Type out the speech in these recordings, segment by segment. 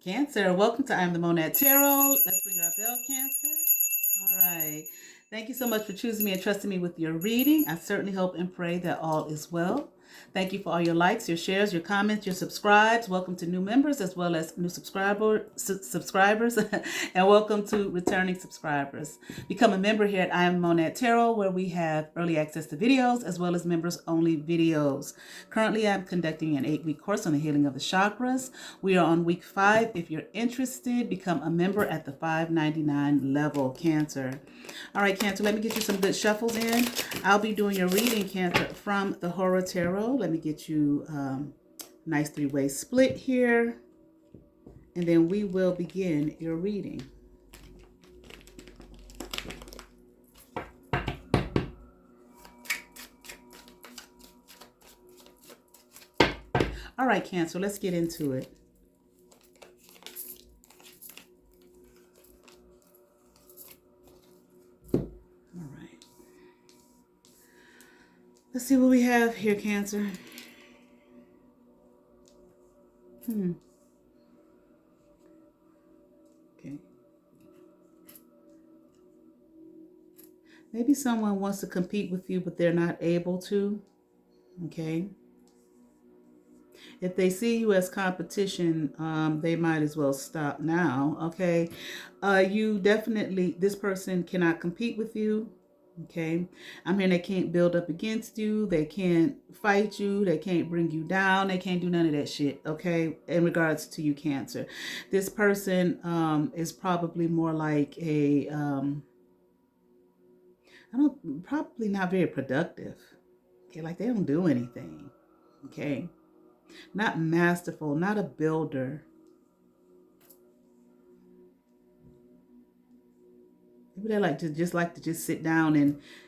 Cancer, welcome to I Am the Monad Tarot. Let's ring our bell, Cancer. All right. Thank you so much for choosing me and trusting me with your reading. I certainly hope and pray that all is well. Thank you for all your likes, your shares, your comments, your subscribes. Welcome to new members as well as new subscribers, and welcome to returning subscribers. Become a member here at I Am Monad Tarot, where we have early access to videos as well as members-only videos. Currently, I'm conducting an 8-week course on the healing of the chakras. We are on week 5. If you're interested, become a member at the $5.99 level, Cancer. All right, Cancer, let me get you some good shuffles in. I'll be doing your reading, Cancer, from the Horror Tarot. Let me get you a nice 3-way split here. And then we will begin your reading. All right, Cancer, let's get into it. Let's see what we have here, Cancer. Okay. Maybe someone wants to compete with you, but they're not able to. Okay. If they see you as competition, they might as well stop now. Okay. You definitely, this person cannot compete with you. Okay. I'm hearing they can't build up against you. They can't fight you. They can't bring you down. They can't do none of that shit. Okay. In regards to you, Cancer, this person is probably more like a, probably not very productive. Okay. Like they don't do anything. Okay. Not masterful, not a builder. Maybe they like to just sit down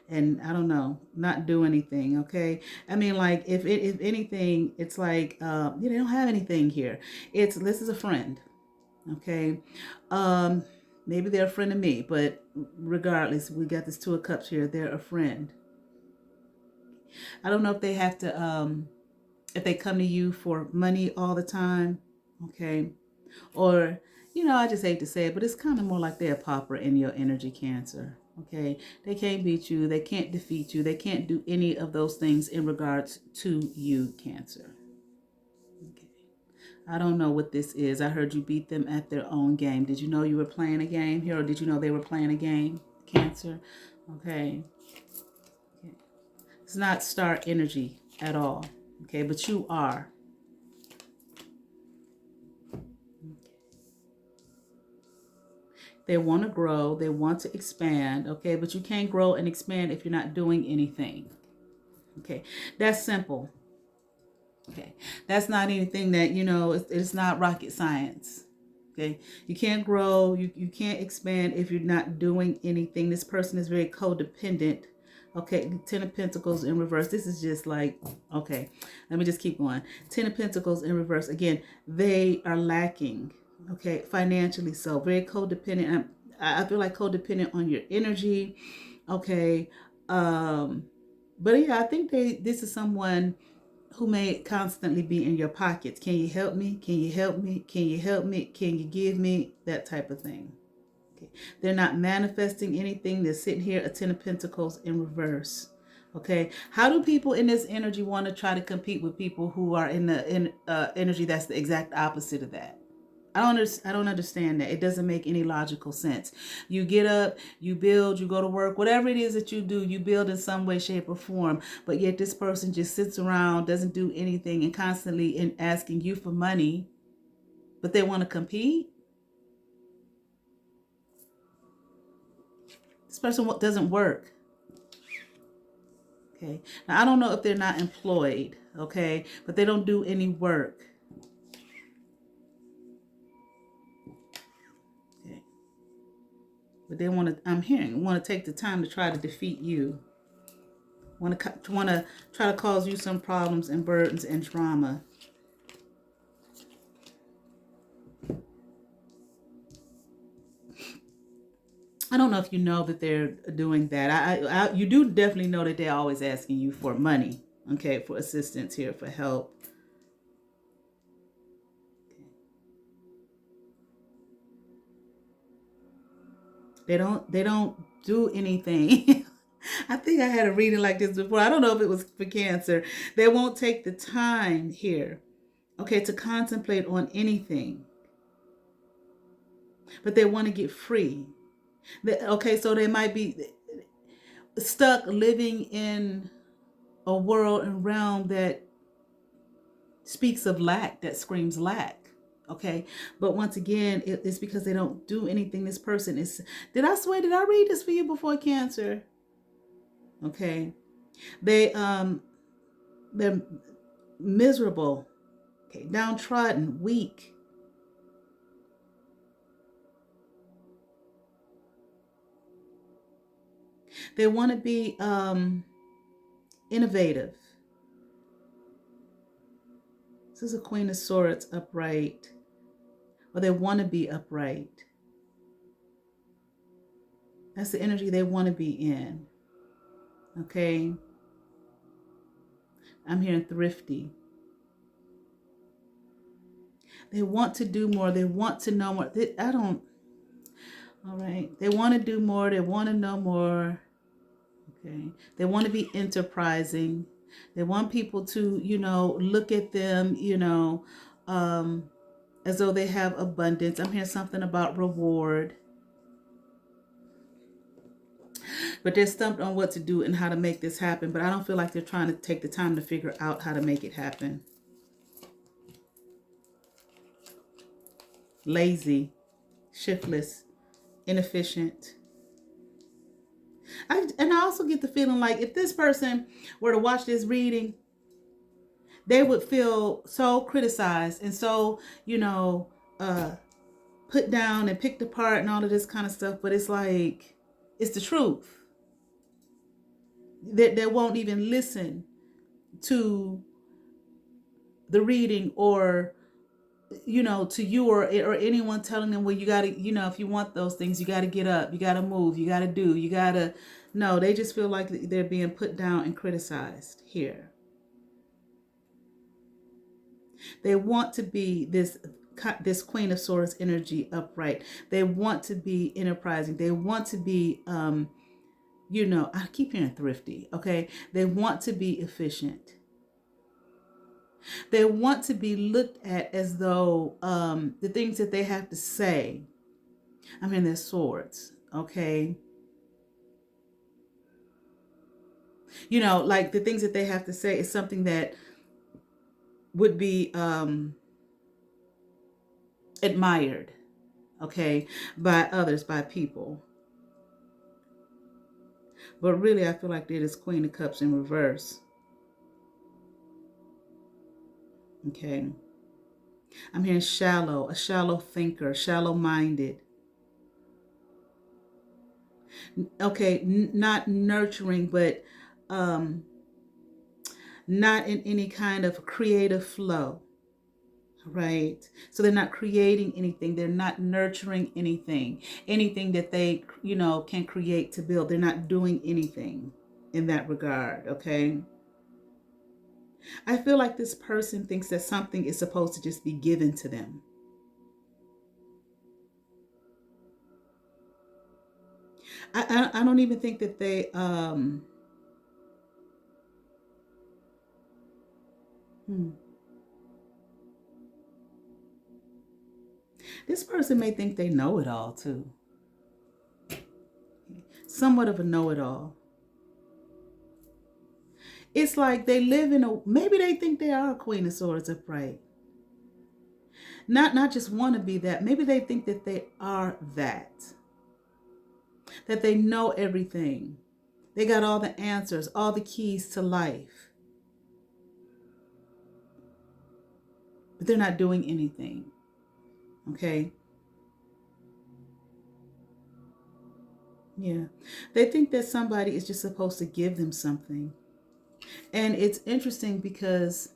and I don't know, not do anything. Okay, I mean, like if anything, it's like they don't have anything here. This is a friend. Okay, maybe they're a friend of me, but regardless, we got this 2 of Cups here. They're a friend. I don't know if they have to if they come to you for money all the time. Okay, or I just hate to say it, but it's kind of more like they're a pauper in your energy, Cancer. Okay, they can't beat you, they can't defeat you, they can't do any of those things in regards to you, Cancer. Okay, I don't know what this is. I heard you beat them at their own game. Did you know you were playing a game here, or did you know they were playing a game, Cancer? Okay, okay. It's not star energy at all. Okay, but you are. They want to grow. They want to expand. Okay, but you can't grow and expand if you're not doing anything. Okay, that's simple. Okay, that's not anything that, it's not rocket science. Okay, you can't grow. You can't expand if you're not doing anything. This person is very codependent. Okay, 10 of Pentacles in reverse. This is just like, okay, let me just keep going. 10 of Pentacles in reverse. Again, they are lacking. Okay, financially, so very codependent. I feel like codependent on your energy. Okay, but yeah, I think this is someone who may constantly be in your pockets. Can you help me? Can you help me? Can you help me? Can you give me? That type of thing. Okay. They're not manifesting anything. They're sitting here, a 10 of Pentacles in reverse. Okay. How do people in this energy want to try to compete with people who are in the energy that's the exact opposite of that? I don't understand that. It doesn't make any logical sense. You get up, you build, you go to work, whatever it is that you do, you build in some way, shape, or form. But yet this person just sits around, doesn't do anything, and constantly asking you for money, but they want to compete. This person doesn't work. Okay. Now I don't know if they're not employed, okay, but they don't do any work. But they want to take the time to try to defeat you. Want to try to cause you some problems and burdens and trauma. I don't know if you know that they're doing that. You do definitely know that they're always asking you for money, okay, for assistance here, for help. They don't do anything. I think I had a reading like this before. I don't know if it was for Cancer. They won't take the time here, okay, to contemplate on anything, but they want to get free. Okay, so they might be stuck living in a world and realm that speaks of lack, that screams lack. Okay, but once again, it's because they don't do anything. This person is. Did I read this for you before, Cancer? Okay, they they're miserable. Okay, downtrodden, weak. They want to be innovative. This is a Queen of Swords upright, or they want to be upright. That's the energy they want to be in. Okay, I'm hearing thrifty. They want to do more. They want to know more. I don't. All right. They want to do more. They want to know more. Okay. They want to be enterprising. They want people to, look at them, as though they have abundance. I'm hearing something about reward. But they're stumped on what to do and how to make this happen. But I don't feel like they're trying to take the time to figure out how to make it happen. Lazy, shiftless, inefficient. And I also get the feeling like if this person were to watch this reading, they would feel so criticized and so, put down and picked apart and all of this kind of stuff. But it's like, it's the truth. They won't even listen to the reading or, to you or anyone telling them, well, you got to, if you want those things, you got to get up, you got to move, you got to do, you got to. No, they just feel like they're being put down and criticized here. They want to be this Queen of Swords energy upright. They want to be enterprising. They want to be, I keep hearing thrifty. Okay. They want to be efficient. They want to be looked at as though the things that they have to say, I mean, they're swords. Okay. Like the things that they have to say is something that would be admired, okay, by others, by people. But really, I feel like they're this Queen of Cups in reverse. Okay. I'm hearing shallow, a shallow thinker, shallow-minded. Okay, not nurturing, but not in any kind of creative flow. Right. So they're not creating anything. They're not nurturing anything that they, can create to build. They're not doing anything in that regard. Okay. I feel like this person thinks that something is supposed to just be given to them. I don't even think that they, this person may think they know it all too. Somewhat of a know-it-all. It's like they live maybe they think they are a Queen of Swords upright. Not just want to be that. Maybe they think that they are that. That they know everything. They got all the answers, all the keys to life. But they're not doing anything. Okay? Yeah. They think that somebody is just supposed to give them something. And it's interesting because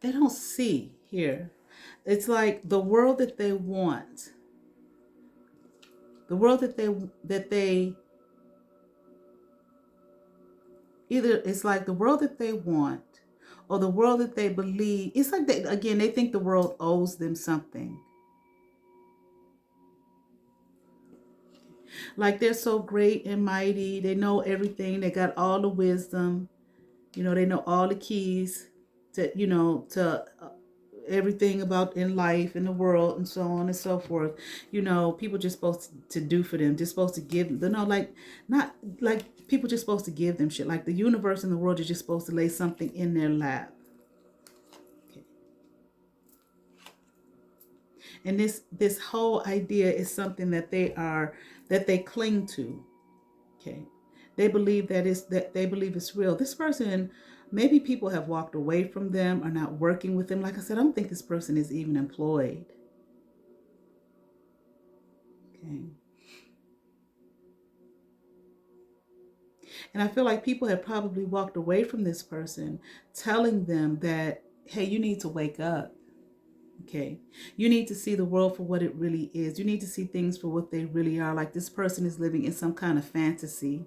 they don't see here. It's like the world that they want. The world that they either it's like the world that they want or the world that they believe. It's like they think the world owes them something. Like they're so great and mighty. They know everything. They got all the wisdom. They know all the keys to everything about in life, in the world, and so on and so forth. People just supposed to do for them, just supposed to give them. No, like not like people just supposed to give them shit. Like the universe and the world is just supposed to lay something in their lap. Okay. And this whole idea is something that they cling to. Okay. They believe it's real. This person, maybe people have walked away from them or not working with them. Like I said, I don't think this person is even employed. Okay. And I feel like people have probably walked away from this person, telling them that, hey, you need to wake up. Okay. You need to see the world for what it really is. You need to see things for what they really are. Like this person is living in some kind of fantasy.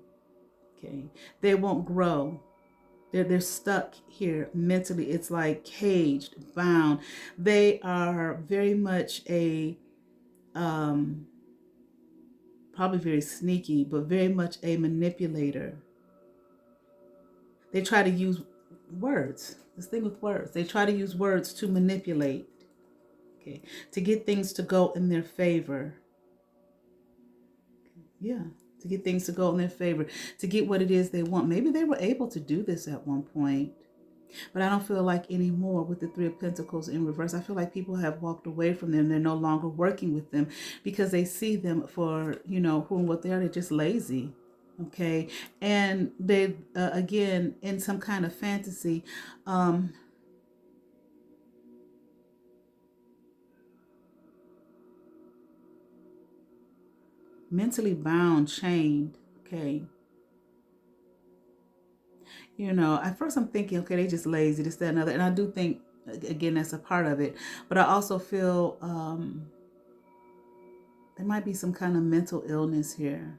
Okay. They won't grow. They're stuck here mentally. It's like caged, bound. They are very much probably very sneaky, but very much a manipulator. They try to use words. This thing with words. They try to use words to manipulate, okay, to get things to go in their favor. Yeah, to get things to go in their favor, to get what it is they want. Maybe they were able to do this at one point, but I don't feel like anymore with the Three of Pentacles in reverse. I feel like people have walked away from them. They're no longer working with them because they see them for, who and what they are. They're just lazy. Okay. And they, again, in some kind of fantasy, mentally bound, chained. Okay. At first I'm thinking, okay, they just lazy, this, that, and other. And I do think, again, that's a part of it. But I also feel there might be some kind of mental illness here.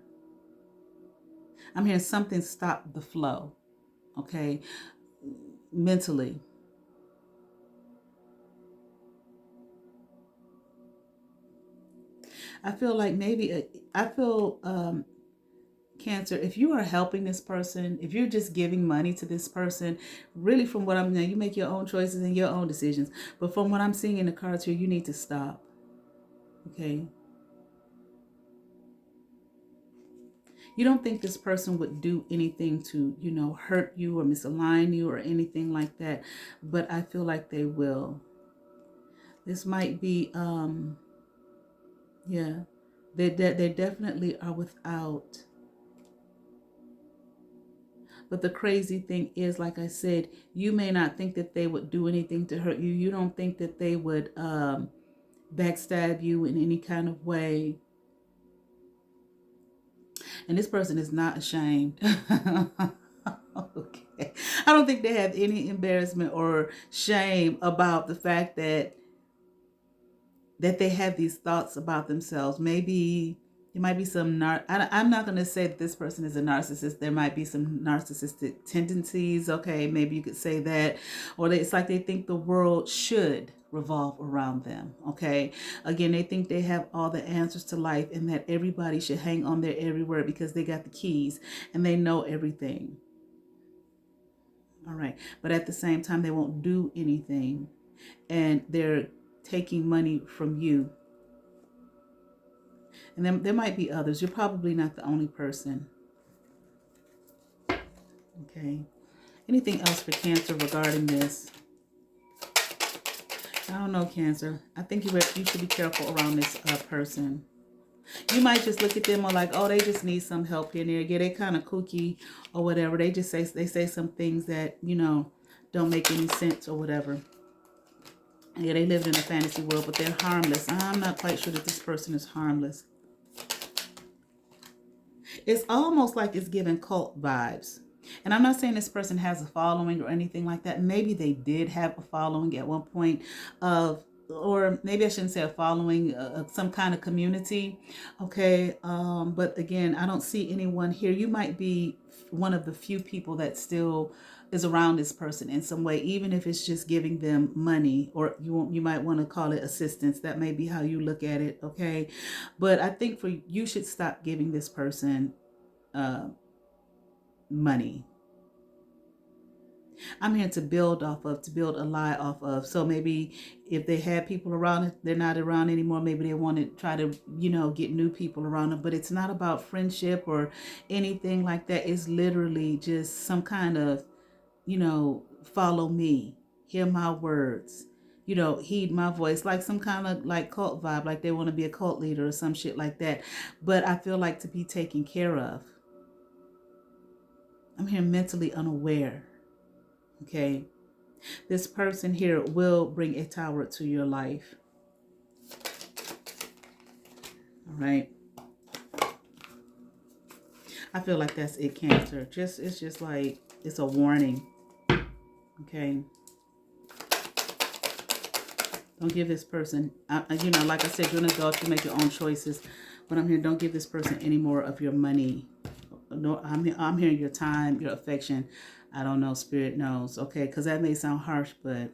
I'm hearing something stop the flow, okay, mentally. I feel like maybe, I feel, Cancer, if you are helping this person, if you're just giving money to this person, really from what I'm now, you make your own choices and your own decisions. But from what I'm seeing in the cards here, you need to stop, okay? You don't think this person would do anything to, hurt you or misalign you or anything like that. But I feel like they will. This might be, yeah, they definitely are without. But the crazy thing is, like I said, you may not think that they would do anything to hurt you. You don't think that they would backstab you in any kind of way. And this person is not ashamed. Okay. I don't think they have any embarrassment or shame about the fact that they have these thoughts about themselves. Maybe there might be some I'm not going to say that this person is a narcissist. There might be some narcissistic tendencies. Okay, maybe you could say that. Or it's like they think the world should revolve around them. Okay, again, they think they have all the answers to life and that everybody should hang on their every word because they got the keys and they know everything. All right, but at the same time, they won't do anything, and they're taking money from you. And then there might be others. You're probably not the only person. Okay. Anything else for Cancer regarding this? I don't know, Cancer. I think you should be careful around this person. You might just look at them or like, oh, they just need some help here and there. Yeah, they kind of kooky or whatever. They say some things that, don't make any sense or whatever. Yeah, they live in a fantasy world, but they're harmless. I'm not quite sure that this person is harmless. It's almost like it's giving cult vibes. And I'm not saying this person has a following or anything like that. Maybe they did have a following at one point of, or maybe I shouldn't say a following, some kind of community. Okay. But again, I don't see anyone here. You might be one of the few people that still is around this person in some way, even if it's just giving them money, or you might want to call it assistance. That may be how you look at it, okay? But I think you should stop giving this person money. I'm here to build off of, to build a lie off of. So maybe if they had people around, they're not around anymore. Maybe they want to try to, get new people around them. But it's not about friendship or anything like that. It's literally just some kind of, follow me, hear my words, heed my voice, like some kind of like cult vibe, like they want to be a cult leader or some shit like that. But I feel like to be taken care of. I'm here mentally unaware. Okay. This person here will bring a tower to your life. All right. I feel like that's it, Cancer. It's just like, it's a warning. Okay. Don't give this person, like I said, you're an adult, you make your own choices. But I'm here, don't give this person any more of your money. No, I'm hearing your time, your affection. I don't know, Spirit knows, okay? Because that may sound harsh, but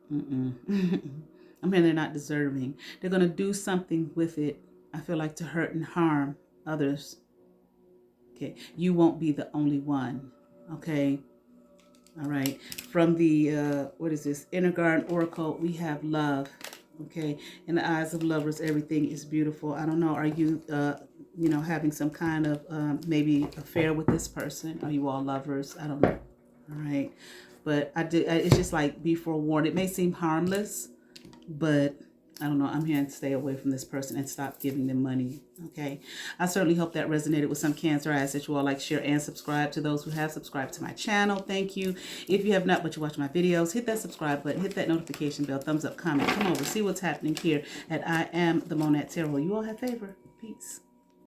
I'm hearing they're not deserving. They're going to do something with it, I feel like, to hurt and harm others. Okay, you won't be the only one, okay? All right, from the, what is this? Inner Garden Oracle, we have love, okay? In the eyes of lovers, everything is beautiful. I don't know, are you, having some kind of maybe affair with this person? Are you all lovers? I don't know, all right? But it's just like, be forewarned. It may seem harmless, but I don't know. I'm here to stay away from this person and stop giving them money. Okay. I certainly hope that resonated with some Cancer. I ask that you all like, share, and subscribe. To those who have subscribed to my channel, thank you. If you have not, but you watch my videos, hit that subscribe button, hit that notification bell, thumbs up, comment, come over, see what's happening here at I Am the Monad Tarot. You all have favor. Peace.